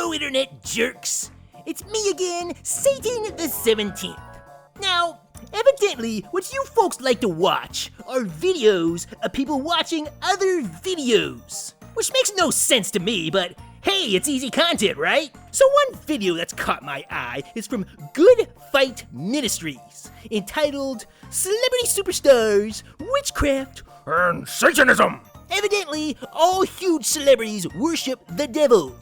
Hello, internet jerks. It's me again, Satan the 17th. Now, evidently, what you folks like to watch are videos of people watching other videos. Which makes no sense to me, but hey, it's easy content, right? So one video that's caught my eye is from Good Fight Ministries, entitled Celebrity Superstars, Witchcraft, and Satanism. Evidently, all huge celebrities worship the devil,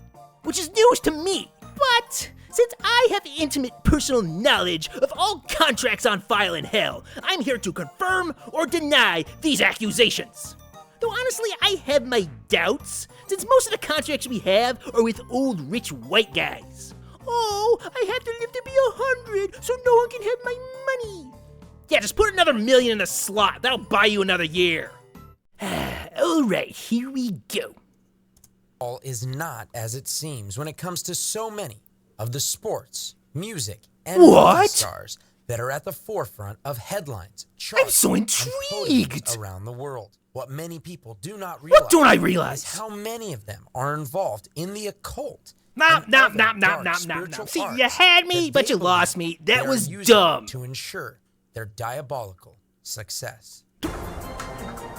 which is news to me. But since I have intimate personal knowledge of all contracts on file in hell, I'm here to confirm or deny these accusations. Though honestly, I have my doubts, since most of the contracts we have are with old rich white guys. Oh, I have to live to be 100 so no one can have my money. Yeah, just put another million in the slot. That'll buy you another year. Alright, here we go. All is not as it seems when it comes to so many of the sports, music, and movie stars that are at the forefront of headlines, charts, I'm so intrigued and around the world. What many people do not realize, what don't I realize? is how many of them are involved in the occult. No. See, you had me, but you lost me. That was dumb. To ensure their diabolical success.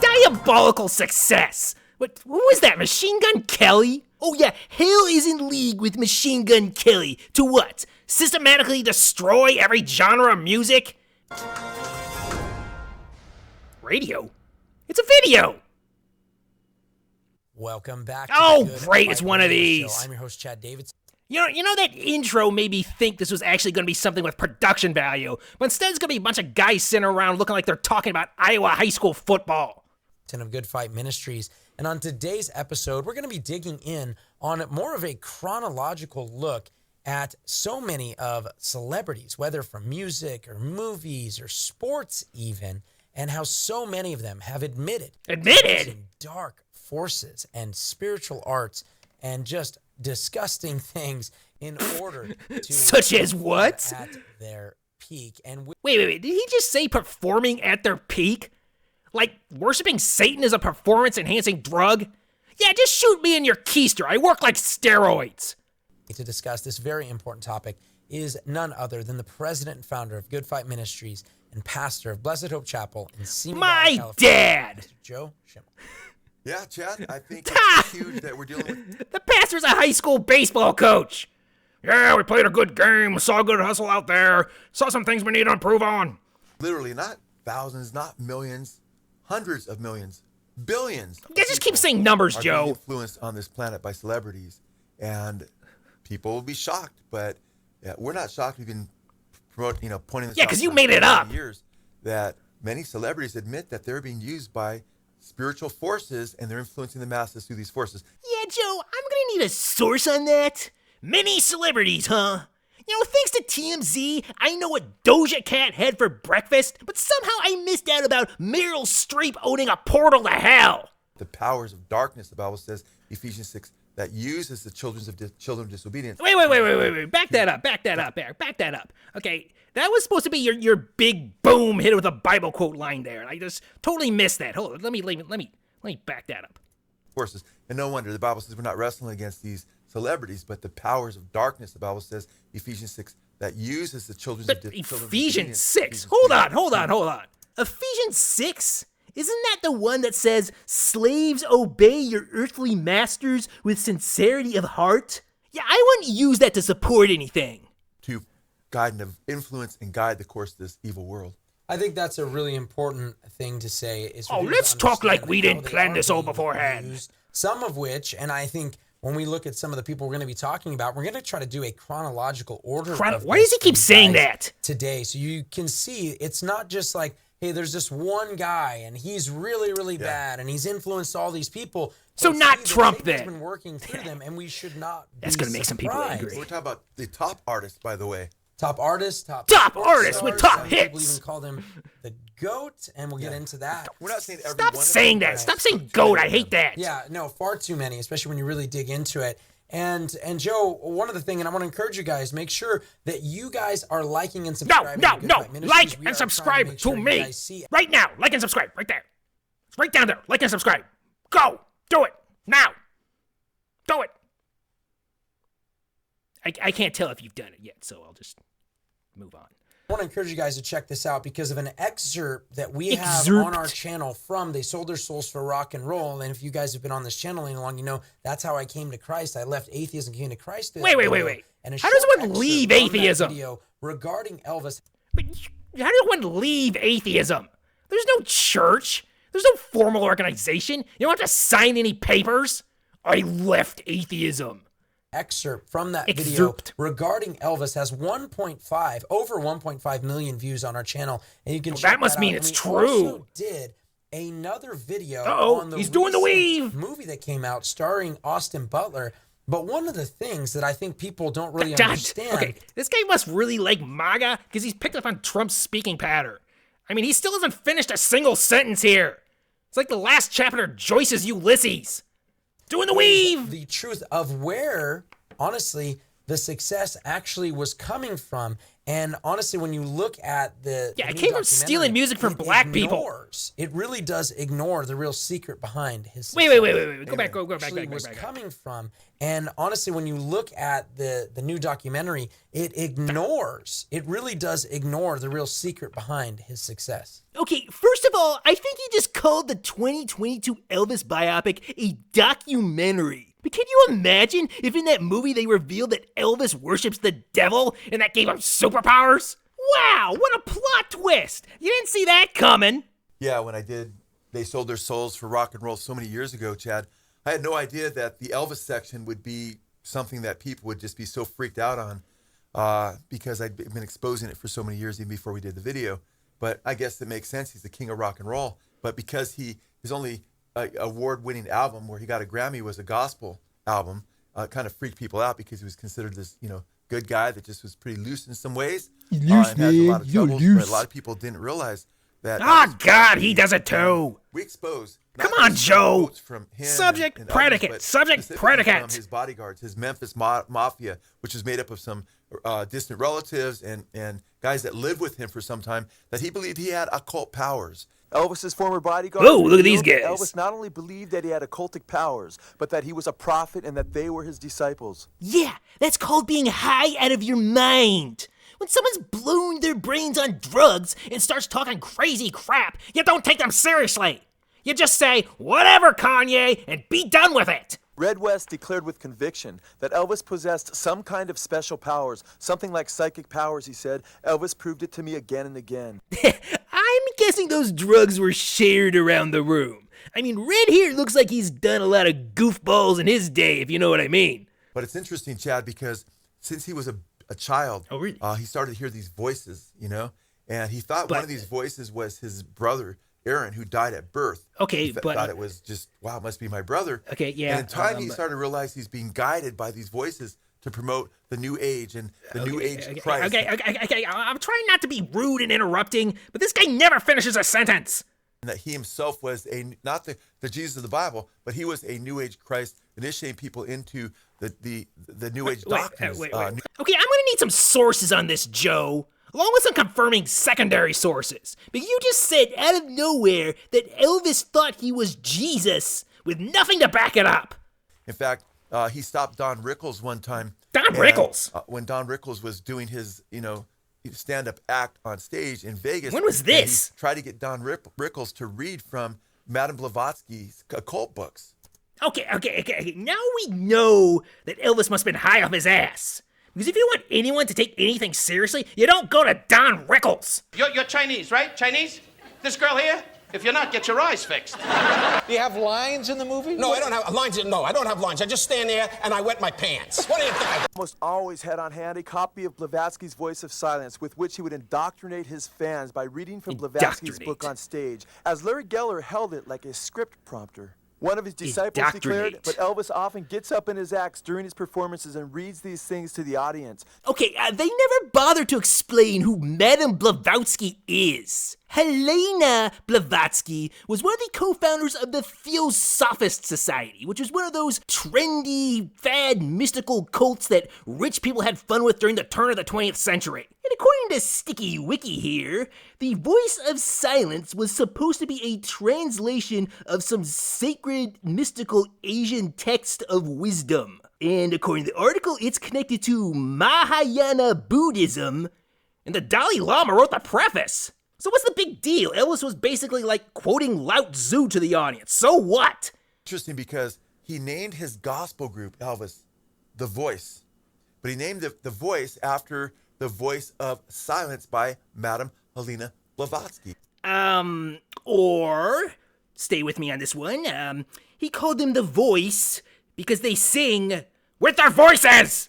Diabolical success? What was that, Machine Gun Kelly? Oh yeah, hell is in league with Machine Gun Kelly to what? Systematically destroy every genre of music? Radio? It's a video! Welcome back. Oh, great, it's one of these. I'm your host, Chad Davidson. You know that intro made me think this was actually going to be something with production value, but instead it's going to be a bunch of guys sitting around looking like they're talking about Iowa high school football. Of Good Fight Ministries, and on today's episode, we're going to be digging in on more of a chronological look at so many of celebrities, whether from music or movies or sports even, and how so many of them have admitted dark forces and spiritual arts and just disgusting things in order to such as what? At their peak. And wait, did he just say performing at their peak? Like, worshiping Satan is a performance-enhancing drug? Yeah, just shoot me in your keister. I work like steroids. To discuss this very important topic is none other than the president and founder of Good Fight Ministries and pastor of Blessed Hope Chapel in Simi Valley, California, dad! Mr. Joe Schimmel. Yeah, Chad, I think it's huge that we're dealing with... The pastor's a high school baseball coach. Yeah, we played a good game, saw a good hustle out there, saw some things we need to improve on. Literally, not thousands, not millions, hundreds of millions, billions. Yeah, just keep saying numbers, Joe. Influenced on this planet by celebrities, and people will be shocked. But we're not shocked. We've been pointing this out. Yeah, because you made it up. Years that many celebrities admit that they're being used by spiritual forces, and they're influencing the masses through these forces. Yeah, Joe, I'm gonna need a source on that. Many celebrities, huh? You know, thanks to TMZ, I know what Doja Cat had for breakfast, but somehow I missed out about Meryl Streep owning a portal to hell. The powers of darkness, the Bible says, Ephesians 6, that uses the children of disobedience. Wait. Back that up, Eric. Back that up. Okay, that was supposed to be your big boom hit with a Bible quote line there, and I just totally missed that. Hold on, let me back that up. Forces, and no wonder the Bible says we're not wrestling against these celebrities, but the powers of darkness, the Bible says, Ephesians 6, that uses the children of disobedience. Ephesians 6? Hold on. Ephesians 6? Isn't that the one that says, slaves obey your earthly masters with sincerity of heart? Yeah, I wouldn't use that to support anything. To guide and influence and guide the course of this evil world. I think that's a really important thing to say. Let's talk like we didn't plan this all beforehand. Some of which, and I think when we look at some of the people we're going to be talking about, we're going to try to do a chronological order. Why does he keep saying that? Today, so you can see it's not just like, hey, there's this one guy and he's really, really bad and he's influenced all these people. So not Trump then. He's been working through them, and we should not. That's going to make some people angry. We're talking about the top artists, by the way. Top artists, top artists with top hits. People even call them the GOAT, and we'll get into that. We're not saying every Stop saying that. Stop saying GOAT. I hate that. Yeah, no, far too many, especially when you really dig into it. And Joe, one of the things, and I want to encourage you guys, make sure that you guys are liking and subscribing. No. Like and subscribe to me. Right now. Like and subscribe. Right there. It's right down there. Like and subscribe. Go. Do it. Now. Do it. I can't tell if you've done it yet, so I'll just move on. I want to encourage you guys to check this out because of an excerpt that we have on our channel from They Sold Their Souls for Rock and Roll. And if you guys have been on this channel any long, you know that's how I came to Christ. I left atheism and came to Christ. Wait. And how does one leave atheism? Video regarding Elvis. But how does one leave atheism? There's no church. There's no formal organization. You don't have to sign any papers. I left atheism. Excerpt from that video regarding Elvis has over 1.5 million views on our channel, and you can check that must mean it's true. Also did another video on the he's doing the weave movie that came out starring Austin Butler. But one of the things that I think people don't really understand. Okay, this guy must really like MAGA because he's picked up on Trump's speaking pattern. I mean, he still hasn't finished a single sentence here. It's like the last chapter of Joyce's Ulysses. Doing the weave! The truth of where, honestly, the success actually was coming from. And honestly, when you look at the it came from stealing music from black people. It really does ignore the real secret behind his success. Wait. Go back. Was coming from. And honestly, when you look at the new documentary, it really does ignore the real secret behind his success. Okay, first of all, I think he just called the 2022 Elvis biopic a documentary. But can you imagine if in that movie they revealed that Elvis worships the devil and that gave him superpowers? Wow, what a plot twist! You didn't see that coming. Yeah, when I did They Sold Their Souls for Rock and Roll so many years ago, Chad, I had no idea that the Elvis section would be something that people would just be so freaked out on because I'd been exposing it for so many years even before we did the video. But I guess it makes sense. He's the king of rock and roll. But because his only award-winning album where he got a Grammy was a gospel album, kind of freaked people out because he was considered this, good guy that just was pretty loose in some ways. And has a lot of troubles, but a lot of people didn't realize that. Oh, God, he does it too. We expose. Come on, Joe. From him Subject, and predicate. others, Subject, predicate. from his bodyguards, his Memphis Mafia, which is made up of some distant relatives and guys that lived with him for some time, that he believed he had occult powers. Elvis's former bodyguards. Whoa, look at these guys. Elvis not only believed that he had occultic powers, but that he was a prophet and that they were his disciples. Yeah, that's called being high out of your mind. When someone's blown their brains on drugs and starts talking crazy crap, you don't take them seriously. You just say, whatever, Kanye, and be done with it. Red West declared with conviction that Elvis possessed some kind of special powers, something like psychic powers, he said. Elvis proved it to me again and again. I'm guessing those drugs were shared around the room. I mean, Red here looks like he's done a lot of goofballs in his day, if you know what I mean. But it's interesting, Chad, because since he was a child, really? He started to hear these voices, and he thought one of these voices was his brother, Aaron, who died at birth. Okay, he but thought it was just, wow, it must be my brother. Okay, yeah. And in time, he started to realize he's being guided by these voices to promote the new age and the new age Christ. Okay. I'm trying not to be rude and interrupting, but this guy never finishes a sentence. And that he himself was not the Jesus of the Bible, but he was a new age Christ, initiating people into the new age doctrines. Okay, I'm gonna need some sources on this, Joe. Along with some confirming secondary sources. But you just said out of nowhere that Elvis thought he was Jesus with nothing to back it up. In fact, he stopped Don Rickles one time. Rickles? When Don Rickles was doing his, stand-up act on stage in Vegas. When was this? He tried to get Don Rickles to read from Madame Blavatsky's occult books. Okay. Now we know that Elvis must have been high off his ass. Because if you want anyone to take anything seriously, you don't go to Don Rickles. You're Chinese, right? Chinese? This girl here? If you're not, get your eyes fixed. Do you have lines in the movie? No, I don't have lines. No, I don't have lines. I just stand there and I wet my pants. What do you think? Almost always had on hand a copy of Blavatsky's Voice of Silence, with which he would indoctrinate his fans by reading from Blavatsky's book on stage, as Larry Geller held it like a script prompter. One of his disciples declared, but Elvis often gets up in his acts during his performances and reads these things to the audience. Okay, they never bother to explain who Madame Blavatsky is. Helena Blavatsky was one of the co-founders of the Theosophist Society, which was one of those trendy, fad, mystical cults that rich people had fun with during the turn of the 20th century. And according to Sticky Wiki here, the Voice of Silence was supposed to be a translation of some sacred, mystical Asian text of wisdom. And according to the article, it's connected to Mahayana Buddhism, and the Dalai Lama wrote the preface. So what's the big deal? Elvis was basically like quoting Lao Tzu to the audience. So what? Interesting because he named his gospel group, Elvis, The Voice. But he named the Voice after the voice of silence by Madame Helena Blavatsky. Or, stay with me on this one, he called them The Voice because they sing with their voices!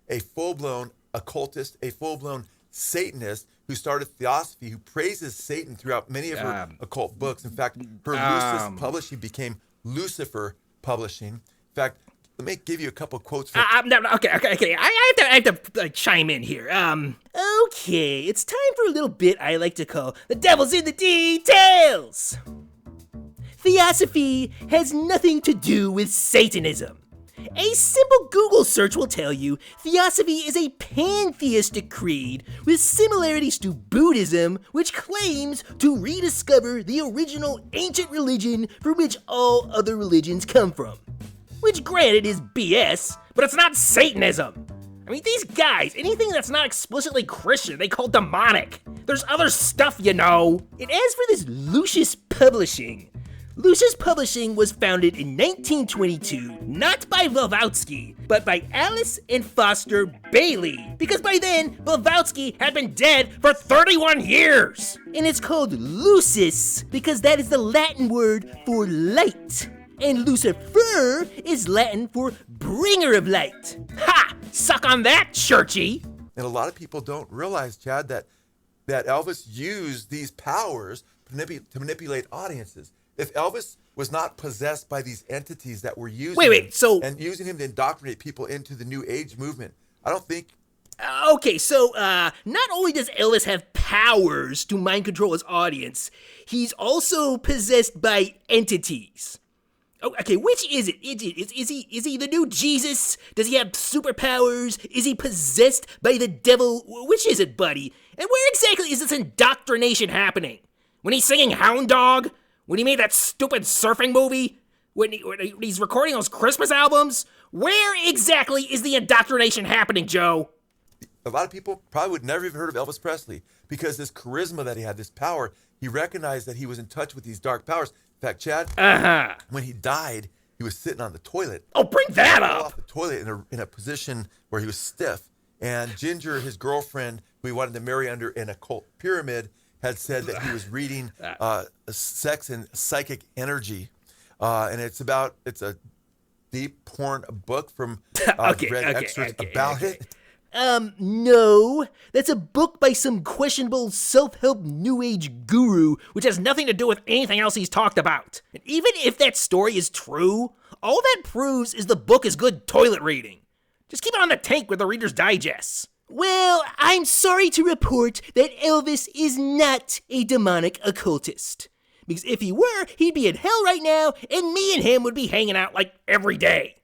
A full-blown occultist, a full-blown Satanist who started Theosophy, who praises Satan throughout many of her occult books. In fact, her Lucis publishing became Lucifer Publishing. In fact, let me give you a couple quotes. Okay. I have to chime in here. Okay, it's time for a little bit I like to call the devil's in the details. Theosophy has nothing to do with Satanism. A simple Google search will tell you Theosophy is a pantheistic creed with similarities to Buddhism, which claims to rediscover the original ancient religion from which all other religions come from. Which granted is BS, but it's not Satanism. I mean, these guys, anything that's not explicitly Christian, they call demonic. There's other stuff, you know. And as for this Lucis Publishing was founded in 1922, not by Blavatsky, but by Alice and Foster Bailey, because by then, Blavatsky had been dead for 31 years. And it's called Lucis because that is the Latin word for light. And Lucifer is Latin for bringer of light. Ha! Suck on that, churchy! And a lot of people don't realize, Chad, that Elvis used these powers to manipulate audiences. If Elvis was not possessed by these entities that were using and using him to indoctrinate people into the New Age movement, I don't think... Okay, so not only does Elvis have powers to mind control his audience, he's also possessed by entities. Okay, which is it? Is he the new Jesus? Does he have superpowers? Is he possessed by the devil? Which is it, buddy? And where exactly is this indoctrination happening? When he's singing Hound Dog? When he made that stupid surfing movie? When he's recording those Christmas albums? Where exactly is the indoctrination happening, Joe? A lot of people probably would never even heard of Elvis Presley because this charisma that he had, this power, he recognized that he was in touch with these dark powers. In fact, Chad, when he died, he was sitting on the toilet. Oh, bring that up! Off the toilet in a position where he was stiff. And Ginger, his girlfriend, who he wanted to marry under an occult pyramid, had said that he was reading Sex and Psychic Energy. And it's a deep porn book from excerpts about it. No, that's a book by some questionable self-help new age guru, which has nothing to do with anything else he's talked about. And even if that story is true, all that proves is the book is good toilet reading. Just keep it on the tank with the Reader's Digest. Well, I'm sorry to report that Elvis is not a demonic occultist. Because if he were, he'd be in hell right now, and me and him would be hanging out like every day.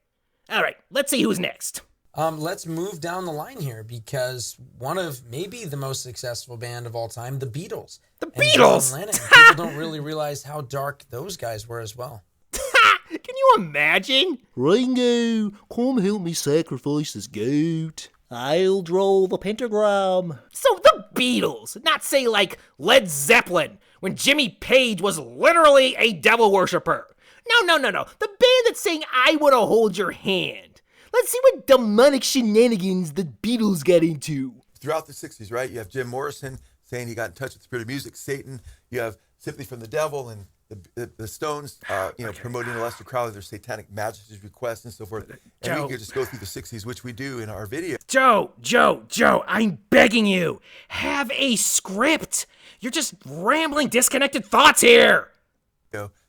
All right, let's see who's next. Let's move down the line here because one of maybe the most successful band of all time, the Beatles. The Beatles! John Lennon. People don't really realize how dark those guys were as well. Can you imagine? Ringo, come help me sacrifice this goat. I'll draw the pentagram. So the Beatles, not say like Led Zeppelin, when Jimmy Page was literally a devil worshiper. No. The band that sang I Wanna Hold Your Hand. Let's see what demonic shenanigans the Beatles got into. Throughout the 60s, right? You have Jim Morrison saying he got in touch with the spirit of music, Satan. You have Sympathy from the Devil and the Stones, promoting Aleister Crowley, their satanic majesty's request and so forth. And we could just go through the 60s, which we do in our video. Joe, I'm begging you. Have a script. You're just rambling, disconnected thoughts here.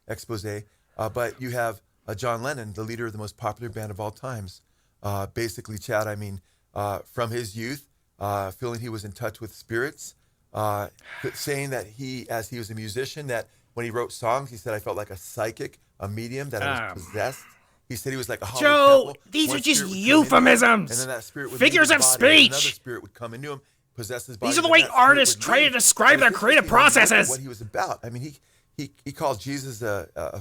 Expose. But you have John Lennon, the leader of the most popular band of all times. Basically, Chad, from his youth, feeling he was in touch with spirits, saying that as he was a musician, that when he wrote songs, he said, I felt like a psychic, a medium, that I was possessed. He said he was like a hollow temple. These are just euphemisms. And then that spirit would figures of speech. Another spirit would come into him, possess his body. These are the way artists try to describe their creative processes. What he was about. I mean, he called Jesus a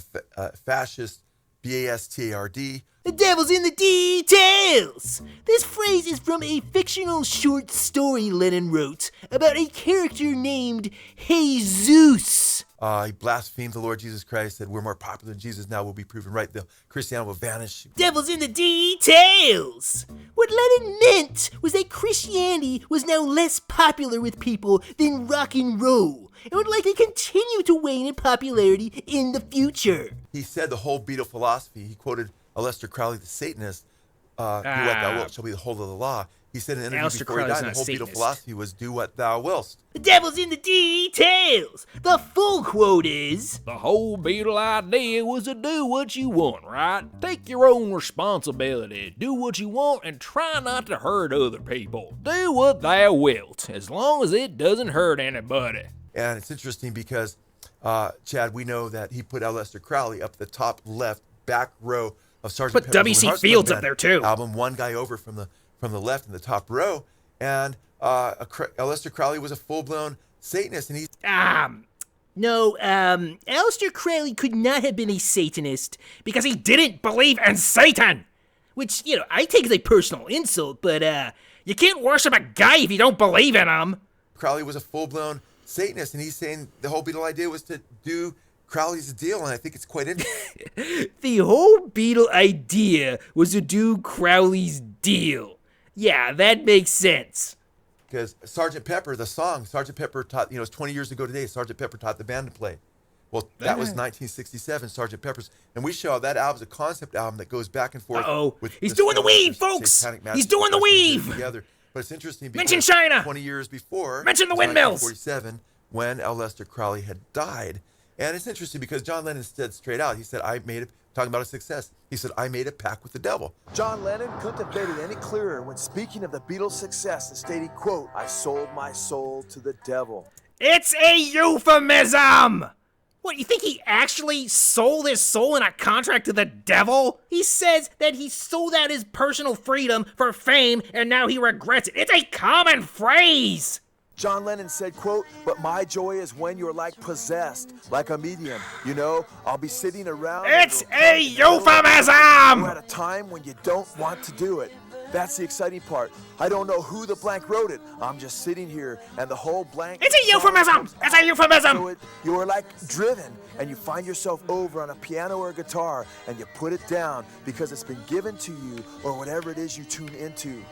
fascist, BASTARD, The devil's in the details! This phrase is from a fictional short story Lennon wrote about a character named Jesus. He blasphemed the Lord Jesus Christ, said we're more popular than Jesus now, we'll be proven right. The Christianity will vanish. Devil's in the details! What Lennon meant was that Christianity was now less popular with people than rock and roll, and would likely continue to wane in popularity in the future. He said the whole Beatle philosophy, he quoted Aleister Crowley, the Satanist, do what thou wilt shall be the whole of the law. He said in an interview before he died, the whole Beatle philosophy was do what thou willst. The devil's in the details! The full quote is, The whole Beatle idea was to do what you want, right? Take your own responsibility, do what you want, and try not to hurt other people. Do what thou wilt, as long as it doesn't hurt anybody. And it's interesting because, Chad, we know that he put Aleister Crowley up the top left back row of Sgt. Put Pepper's W.C. Lonely Hearts Fields Club up Band there, too. Album, one guy over from the left in the top row, and Aleister Crowley was a full-blown Satanist, and he's No, Aleister Crowley could not have been a Satanist because he didn't believe in Satan! Which, I take as a personal insult, but, you can't worship a guy if you don't believe in him. Crowley was a full-blown Satanist, and he's saying the whole Beatle idea was to do Crowley's deal, and I think it's quite interesting. The whole Beatle idea was to do Crowley's deal. Yeah, that makes sense. Because Sgt. Pepper, the song, Sgt. Pepper taught, it's 20 years ago today, Sgt. Pepper taught the band to play. Well, that was 1967, Sgt. Pepper's. And we show that album's a concept album that goes back and forth. Uh-oh. With He's doing the weave, folks! He's doing the weave! Together. But it's interesting because Mention China! 20 years before, Mention the windmills! 1947, when Aleister Crowley had died. And it's interesting because John Lennon said straight out, he said, talking about a success, he said, I made a pact with the devil. John Lennon couldn't have made it any clearer when speaking of the Beatles' success and stating, quote, I sold my soul to the devil. It's a euphemism! What, you think he actually sold his soul in a contract to the devil? He says that he sold out his personal freedom for fame and now he regrets it. It's a common phrase! John Lennon said, quote, but my joy is when you're like possessed, like a medium. I'll be sitting around. It's a euphemism! We're at a time when you don't want to do it. That's the exciting part. I don't know who the blank wrote it. I'm just sitting here and the whole blank. It's a euphemism! It's a euphemism! So you're like driven and you find yourself over on a piano or a guitar and you put it down because it's been given to you or whatever it is you tune into.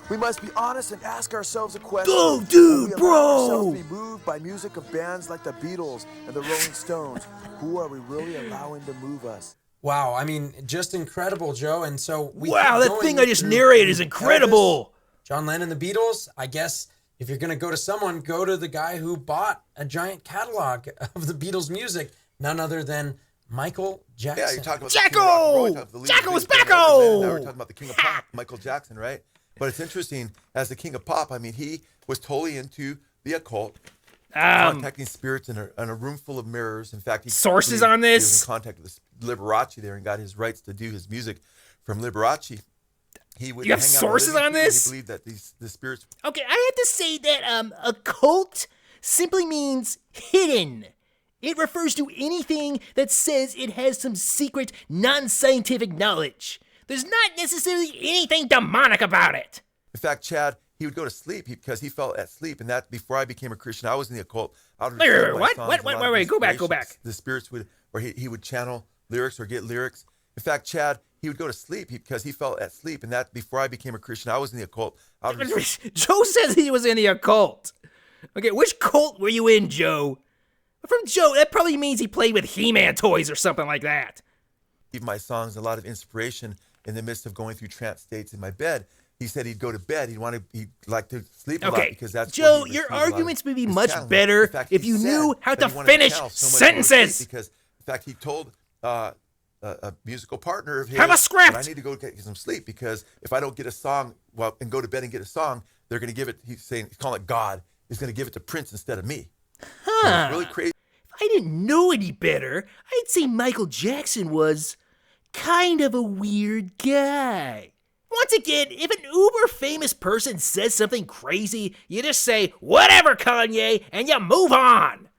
We must be honest and ask ourselves a question. Go, dude, we bro! allow ourselves to be moved by music of bands like the Beatles and the Rolling Stones. Who are we really allowing to move us? Wow, I mean, just incredible, Joe. And so wow, that thing I just narrated is incredible. Elvis, John Lennon, the Beatles. I guess if you're going to go to someone, go to the guy who bought a giant catalog of the Beatles music, none other than Michael Jackson. Yeah, you're talking about Jacko! Jacko is Backo! Now we're talking about the king of pop, Michael Jackson, right? But it's interesting, as the king of pop, I mean, he was totally into the occult, contacting spirits in a room full of mirrors. In fact, sources on this? He was in contact with Liberace there and got his rights to do his music from Liberace. He would you have sources on this? He believed that the spirits. Okay, I have to say that occult simply means hidden. It refers to anything that says it has some secret, non-scientific knowledge. There's not necessarily anything demonic about it. In fact, Chad, he would go to sleep because he fell asleep, and that before I became a Christian, I was in the occult. Wait, go back. The spirits would, or he would channel lyrics or get lyrics. In fact, Chad, he would go to sleep because he fell asleep, and that before I became a Christian, I was in the occult. Joe says he was in the occult. Okay, which cult were you in, Joe? From Joe, that probably means he played with He-Man toys or something like that. Give my songs a lot of inspiration in the midst of going through trance states in my bed. He said he'd go to bed. He'd like to sleep a lot because that's Joe, your arguments would be much better if you knew how to finish sentences. Because, in fact, he told a musical partner of his, have a script. I need to go get some sleep because if I don't get a song, and go to bed and get a song, they're going to give it. He's calling it God. He's going to give it to Prince instead of me. It's really crazy. If I didn't know any better, I'd say Michael Jackson was kind of a weird guy. Once again, if an uber famous person says something crazy, you just say, whatever, Kanye, and you move on.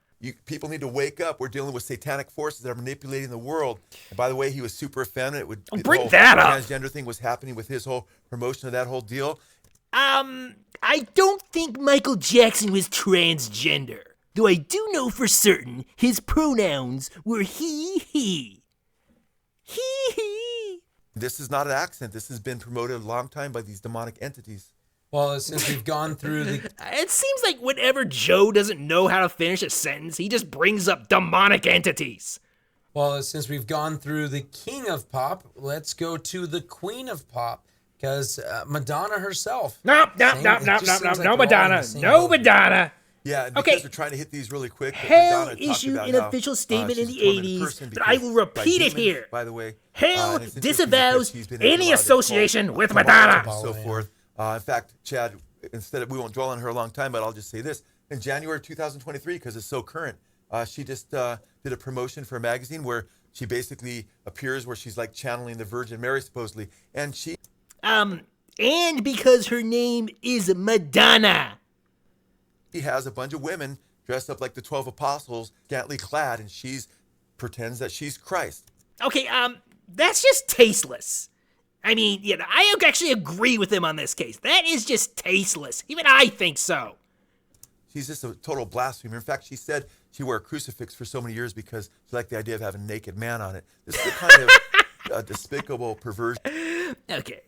people need to wake up. We're dealing with satanic forces that are manipulating the worord. And by the way, he was super effeminate. Bring that up. Transgender thing was happening with his whole promotion of that whole deal. I don't think Michael Jackson was transgender. Though I do know for certain his pronouns were he, he. He. This is not an accident. This has been promoted a long time by these demonic entities. Well, since we've gone through the... It seems like whenever Joe doesn't know how to finish a sentence, he just brings up demonic entities. Well, since we've gone through the king of pop, let's go to the queen of pop, because Madonna herself. No, Madonna. No, Madonna. Yeah, and because we're trying to hit these really quick. Hell issued an official statement in the 80s, but I will repeat it here. By the way, Hell disavows any association with Madonna. And so forth. In fact, Chad, we won't dwell on her a long time, but I'll just say this. In January 2023, because it's so current, she just did a promotion for a magazine where she basically appears where she's like channeling the Virgin Mary, supposedly. And she... and because her name is Madonna. She has a bunch of women dressed up like the 12 apostles, scantily clad, and pretends that she's Christ. Okay, that's just tasteless. I mean, I actually agree with him on this case. That is just tasteless. Even I think so. She's just a total blasphemer. In fact, she said she wore a crucifix for so many years because she liked the idea of having a naked man on it. This is the kind of despicable perversion. Okay,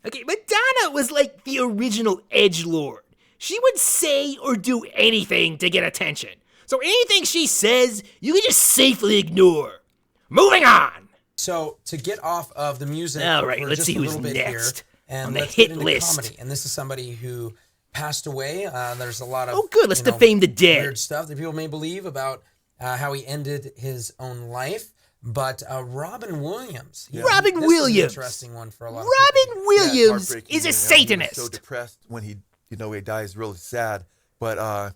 Madonna was like the original edgelord. She would say or do anything to get attention. So anything she says, you can just safely ignore. Moving on. So to get off of the music, all right, for let's just see a who's little bit next here, and on the let's hit get into list. comedy. And this is somebody who passed away. There's a lot of let's defame the dead. Weird stuff that people may believe about how he ended his own life. But Robin Williams. Robin this Williams. Is an interesting one for a lot of Robin Williams is a Satanist. He was so depressed when he dies, really sad. But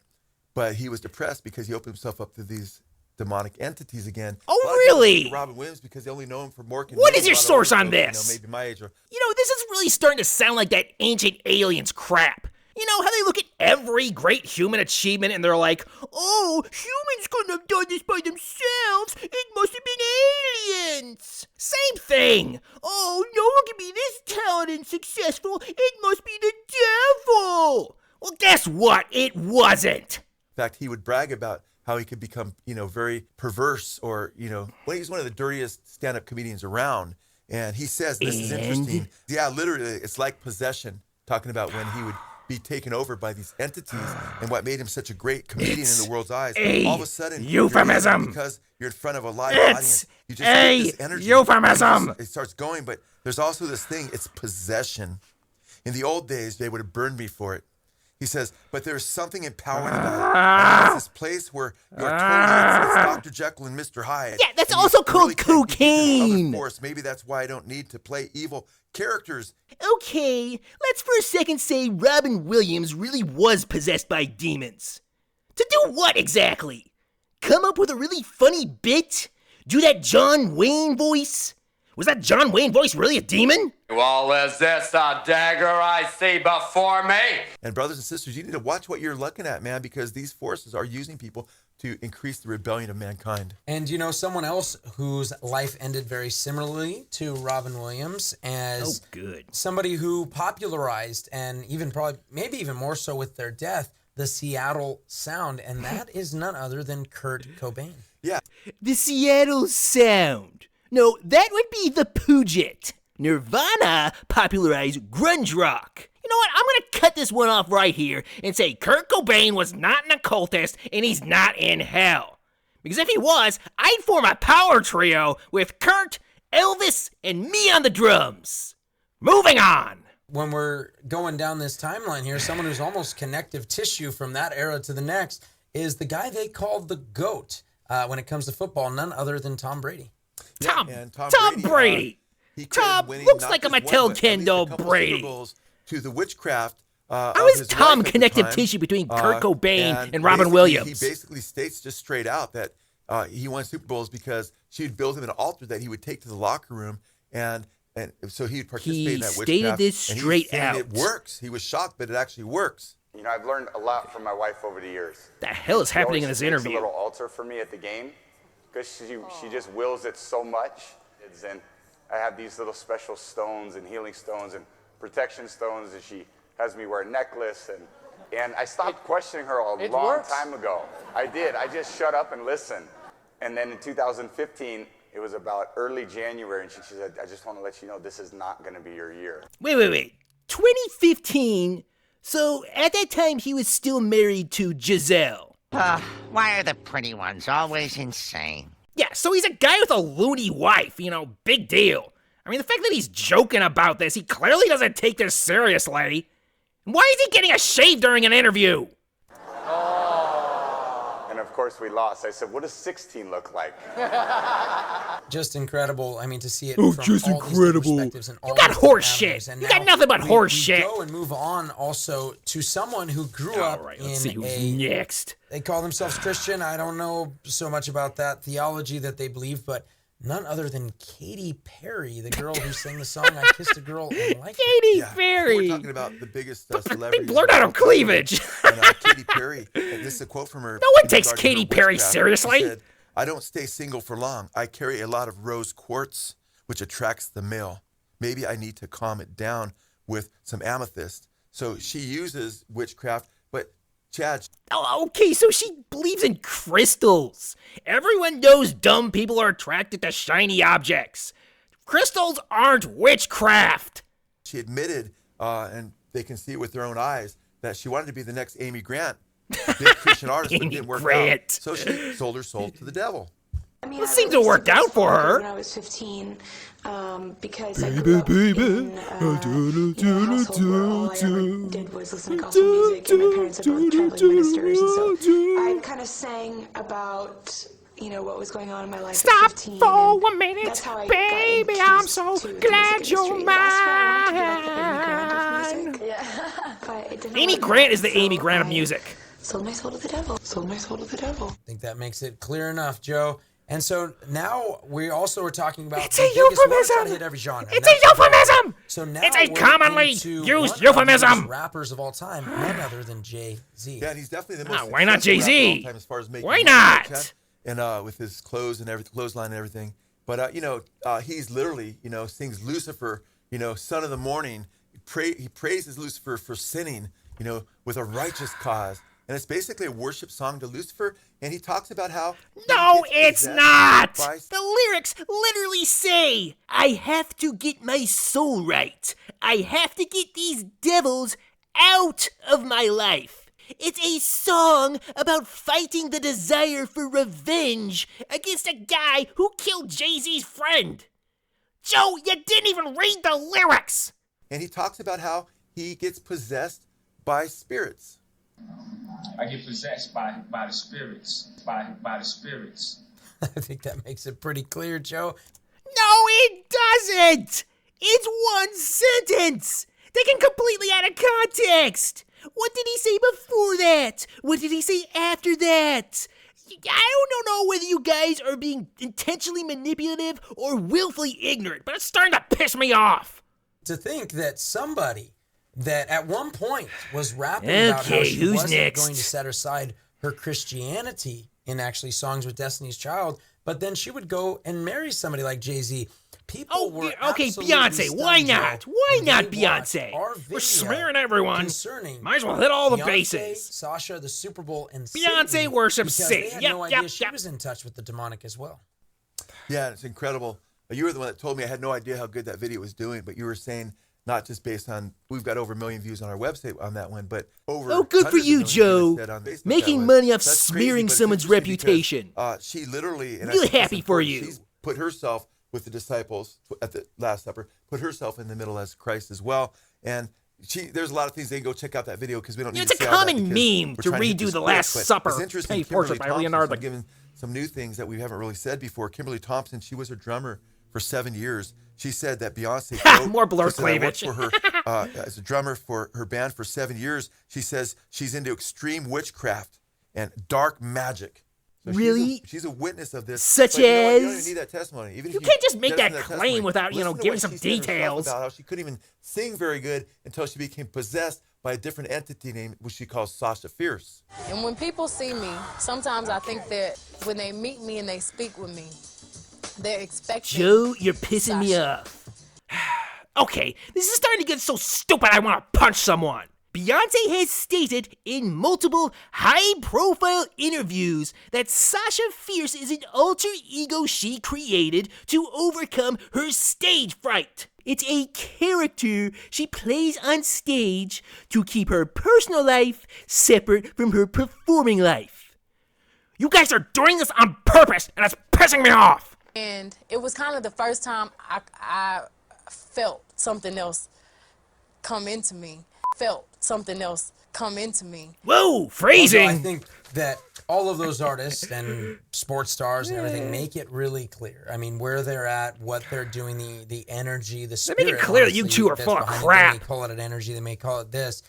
he was depressed because he opened himself up to these demonic entities again. Oh, really? Robin Williams, because they only know him for more. What is your source on this? Maybe my age. This is really starting to sound like that ancient aliens crap. You know how they look at every great human achievement and they're like, oh, humans couldn't have done this by themselves. It must have been aliens. Same thing. Oh, no one can be this talented and successful. It must be the devil. Well, guess what? It wasn't. In fact, he would brag about how he could become, very perverse or, he's one of the dirtiest stand-up comedians around. And he says, this is interesting. Yeah, literally, it's like possession, talking about when he would be taken over by these entities and what made him such a great comedian in the world's eyes. All of a sudden, euphemism. Because you're in front of a live audience. You just get this energy. Euphemism. It starts going, but there's also this thing, it's possession. In the old days, they would have burned me for it. He says, but there's something empowering about it. It's this place where you're totally, it's Dr. Jekyll and Mr. Hyde. Yeah, that's also called cocaine. Maybe that's why I don't need to play evil characters. Okay, let's for a second say Robin Williams really was possessed by demons. To do what exactly? Come up with a really funny bit? Do that John Wayne voice? Was that John Wayne voice really a demon? Well, is this a dagger I see before me? And brothers and sisters, you need to watch what you're looking at, man, because these forces are using people to increase the rebellion of mankind. And someone else whose life ended very similarly to Robin Williams as somebody who popularized and maybe even more so with their death, the Seattle sound. And that is none other than Kurt Cobain. Yeah. The Seattle sound. No, that would be the Puget. Nirvana popularized grunge rock. You know what? I'm going to cut this one off right here and say Kurt Cobain was not an occultist and he's not in hell. Because if he was, I'd form a power trio with Kurt, Elvis, and me on the drums. Moving on. When we're going down this timeline here, someone who's almost connective tissue from that era to the next is the guy they call the GOAT when it comes to football, none other than Tom Brady. Tom Brady. Tom looks like a Mattel Ken doll Brady. To the Witchcraft. How is Tom connective tissue between Kurt Cobain and Robin Williams? He basically states just straight out that he won Super Bowls because she would build him an altar that he would take to the locker room, and so he would participate in that witchcraft. He stated this straight out. It works. He was shocked, but it actually works. You know, I've learned a lot from my wife over the years. The hell is happening in this interview? She always makes a little altar for me at the game because she just wills it so much. And I have these little special stones and healing stones and protection stones, and she has me wear a necklace. And I stopped questioning her a long time ago. I did. I just shut up and listened. And then in 2015, it was about early January, and she said, I just want to let you know this is not going to be your year. Wait. 2015? So at that time, he was still married to Giselle. Why are the pretty ones always insane? Yeah, so he's a guy with a loony wife, big deal. I mean, the fact that he's joking about this, he clearly doesn't take this seriously. Why is he getting a shave during an interview? And of course we lost. I said, what does 16 look like? Just incredible. I mean, to see it from just all incredible. these perspectives and all You got these horse avenues. shit. And You now got nothing but horse we shit. Go and move on also to someone who grew up Let's in see who's next. They call themselves Christian. I don't know so much about that theology that they believe, but none other than Katy Perry, the girl who sang the song "I Kissed a Girl and Liked It." Katy Perry. We're talking about the biggest celebrities. They blurred out her cleavage. And, Katy Perry, and this is a quote from her. No one in takes regard to her Katy Perry Witchcraft. seriously. She said, I don't stay single for long. I carry a lot of rose quartz, which attracts the male. Maybe I need to calm it down with some amethyst. So she uses witchcraft, but Chad. Oh, okay, so she believes in crystals. Everyone knows dumb people are attracted to shiny objects. Crystals aren't witchcraft. She admitted, and they can see it with their own eyes, that she wanted to be the next Amy Grant, big Christian artist, but it didn't work out. So she sold her soul to the devil. I mean, It seemed to work out for her. When I was 15, because I grew up in a household where all I ever did was listen to gospel music, and my parents are both traveling ministers, and so I kind of sang about, what was going on in my life. Stop at 15, for and a minute, that's how I baby. got I'm so introduced to the glad music you're industry. That's why I wanted to be like the Amy Grant of mine. music. Yeah. But it didn't Amy work Grant out, is the so Amy Grant of I music. Sold my soul to the devil. Sold my soul to the devil. I think that makes it clear enough, Joe. And so now we also are talking about It's the a biggest- we're trying euphemism. to hit every genre. It's a euphemism. So now It's a we're commonly into used one of the euphemism. biggest rappers of all time, none other than Jay-Z. Yeah, and he's definitely the most. Why not successful Jay-Z? rapper of all time as far as making Why money, not? Chad. And with his clothes and everything, clothesline and everything. But he's literally, sings Lucifer, son of the morning. He praises Lucifer for sinning, with a righteous cause. And it's basically a worship song to Lucifer. And he talks about how. No, it's not. by- The lyrics literally say, I have to get my soul right. I have to get these devils out of my life. It's a song about fighting the desire for revenge against a guy who killed Jay-Z's friend. Joe, you didn't even read the lyrics. And he talks about how he gets possessed by spirits. I get possessed by the spirits, by the spirits. I think that makes it pretty clear, Joe. No, it doesn't. It's one sentence. They can completely out of context. What did he say before that? What did he say after that? I don't know whether you guys are being intentionally manipulative or willfully ignorant, but it's starting to piss me off. To think that somebody that at one point was rapping about how she who's wasn't next? going to set aside her Christianity in actually Songs with Destiny's Child, but then she would go and marry somebody like Jay-Z. People were okay, absolutely Beyonce. Why stunned, not? Joe, Why when not they watched Beyonce? our We're video smearing everyone. concerning Might as well hit all the Beyonce, bases. Sasha, the Super Bowl, and Beyonce Satan, worships because Satan. They had Yep, no idea yep, she yep. was in touch with the demonic as well. Yeah, it's incredible. You were the one that told me. I had no idea how good that video was doing, but you were saying not just based on, we've got over 1 million views on our website on that one, but over. Oh, good for hundreds of you, millions Joe. said on Facebook Making that money one. off That's smearing crazy, but it's someone's interesting reputation. because, she literally, and I Really think that's happy for important, you. She's put herself with the disciples at the Last Supper, put herself in the middle as Christ as well. And there's a lot of things they can go check out that video because we don't need It's to a say all that common because meme we're to trying hit redo this the quick, Last but Supper, it's interesting, paint portrait Kimberly by Thompson, Leonardo. so I'm giving some new things that we haven't really said before. Kimberly Thompson, she was her drummer for 7 years. She said that Beyonce quote, More blur she said, I worked cleavage. for her as a drummer for her band for 7 years. She says she's into extreme witchcraft and dark magic. So Really? She's a witness of this. Such but as? you don't even need that testimony. Even if You can't just make that testimony, claim without, listen to giving what some she said herself details. about how she couldn't even sing very good until she became possessed by a different entity named, which she calls Sasha Fierce. And when people see me, sometimes I think that when they meet me and they speak with me, they're expecting Joe, you're pissing me off. Okay, this is starting to get so stupid I want to punch someone. Beyonce has stated in multiple high-profile interviews that Sasha Fierce is an alter ego she created to overcome her stage fright. It's a character she plays on stage to keep her personal life separate from her performing life. You guys are doing this on purpose, and it's pissing me off. And it was kind of the first time I felt something else come into me. Whoa, phrasing! I think that all of those artists and sports stars and everything make it really clear. I mean, where they're at, what they're doing, the energy, the spirit. They make it clear that you two are full of crap. They may call it an energy, they may call it this.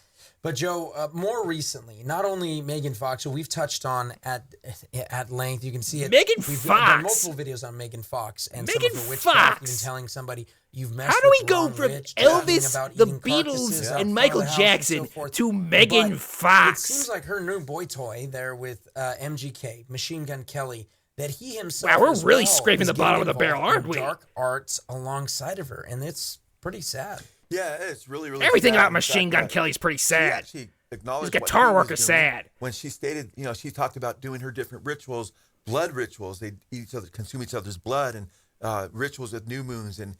But Joe, more recently, not only Megan Fox, who we've touched on at length, you can see it. We've done multiple videos on Megan Fox and some of her witchcraft, even telling somebody you've messed How do we with go wrong from witch, Elvis, the Beatles, and Michael Jackson to Megan Fox? It seems like her new boy toy there with MGK, Machine Gun Kelly, that he himself. Wow, we're really scraping the bottom of the barrel, aren't we? Dark arts alongside of her, and it's pretty sad. Yeah, it's really everything sad. about Machine Gun Kelly's pretty sad. She acknowledged his guitar work is doing sad. When she stated, she talked about doing her different rituals, blood rituals. They eat each other, consume each other's blood, and rituals with new moons and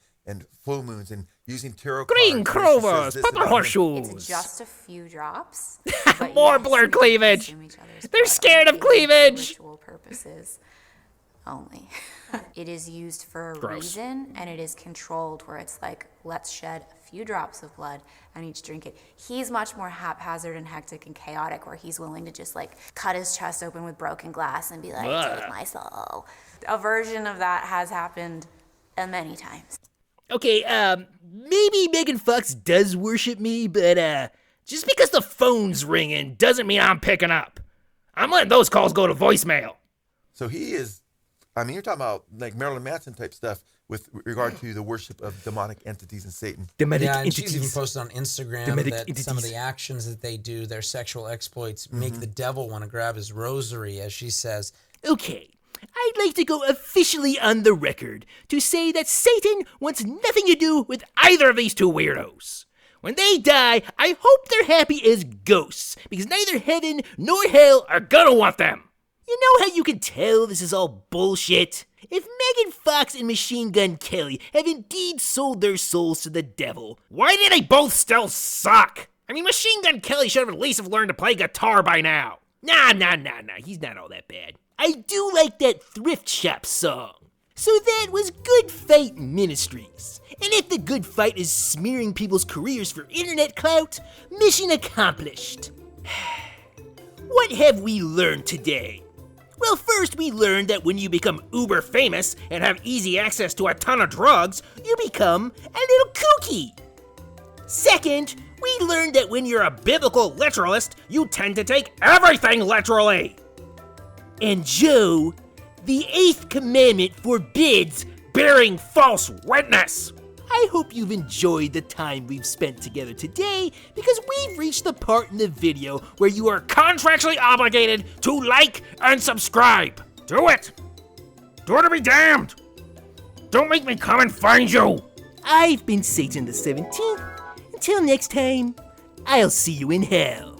full moons, and using tarot green cards. clovers, purple horseshoes. It's just a few drops. More blurred cleavage. They're scared of cleavage. Ritual purposes only. It is used for a reason, and it is controlled where it's like, let's shed a few drops of blood and each drink it. He's much more haphazard and hectic and chaotic, where he's willing to just like cut his chest open with broken glass and be like, take my soul. A version of that has happened many times. Okay, maybe Megan Fox does worship me, but just because the phone's ringing doesn't mean I'm picking up. I'm letting those calls go to voicemail. So he is, I mean, you're talking about like Marilyn Manson type stuff with regard to the worship of demonic entities and Satan. And she's even posted on Instagram that some of the actions that they do, their sexual exploits, make the devil want to grab his rosary, as she says. Okay, I'd like to go officially on the record to say that Satan wants nothing to do with either of these two weirdos. When they die, I hope they're happy as ghosts, because neither heaven nor hell are gonna want them. You know how you can tell this is all bullshit? If Megan Fox and Machine Gun Kelly have indeed sold their souls to the devil, why do they both still suck? I mean, Machine Gun Kelly should have at least learned to play guitar by now. Nah, he's not all that bad. I do like that Thrift Shop song. So that was Good Fight Ministries. And if the good fight is smearing people's careers for internet clout, mission accomplished. What have we learned today? Well, first we learned that when you become uber famous and have easy access to a ton of drugs, you become a little kooky. Second, we learned that when you're a biblical literalist, you tend to take everything literally. And Joe, the 8th commandment forbids bearing false witness. I hope you've enjoyed the time we've spent together today, because we've reached the part in the video where you are contractually obligated to like and subscribe. Do it! Do it or be damned! Don't make me come and find you! I've been Satan the 17th. Until next time, I'll see you in hell.